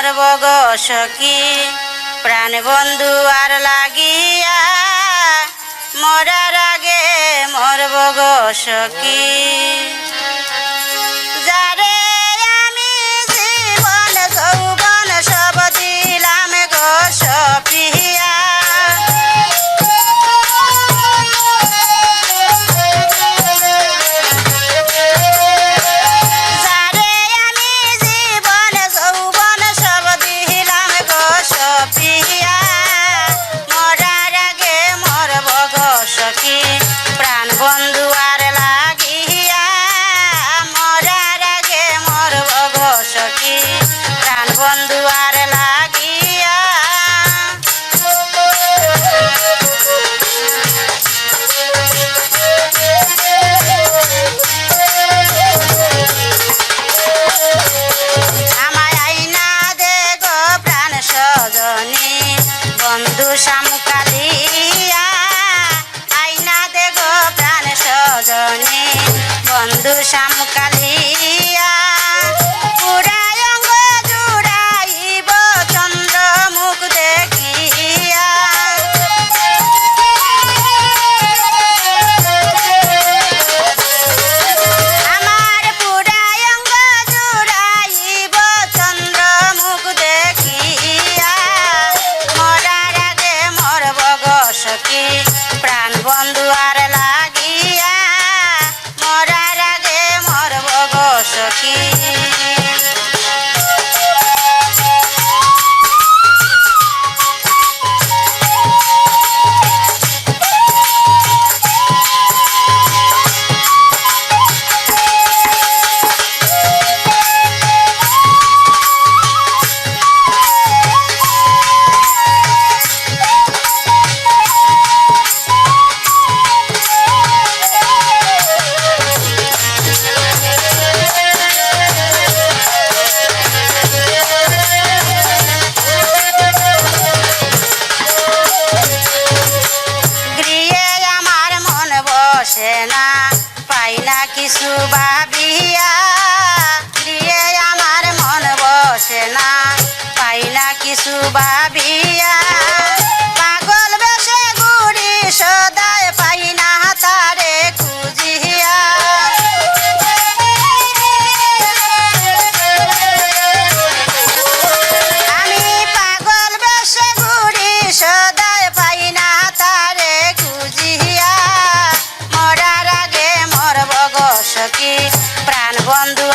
মরব গো সখী প্রাণ বন্ধু আর লাগিয়া মরার আগে মরব গো সখী যারে আমি জীবন যৌবন সব দিলাম গো সপিয়া প্রাণ বন্ধু আর লাগিয়া মরার আগে মরব গো সখী প্রাণ বন্ধু আর লাগিয়া আমায় আইনা দে গো প্রাণ সজনী বন্ধু শামুকালিয়া সজনী বন্ধু শামুকালিয়া পুরায় অঙ্গ জুড়াইব চন্দ্র মুখ দেখিয়া আমার পুরায় অঙ্গ জুড়াইব চন্দ্র মুখ দেখিয়া মরার আগে মরব গো সখী প্রাণ বন্ধু আর লাগিয়া মরার আগে মরব গো সখী না পাই না কিছু ভাবিয়া দিয়ে আমার মন বসে না পাই না কিছু ভাবিয়া পাগল বেশে ঘুরি সদায় পাই না তারে খুঁজিয়া আমি পাগল বেশে ঘুরি সদায় পাই না তারে খুঁজিয়া মরার আগে মরব গো সখী প্রাণ বন্ধু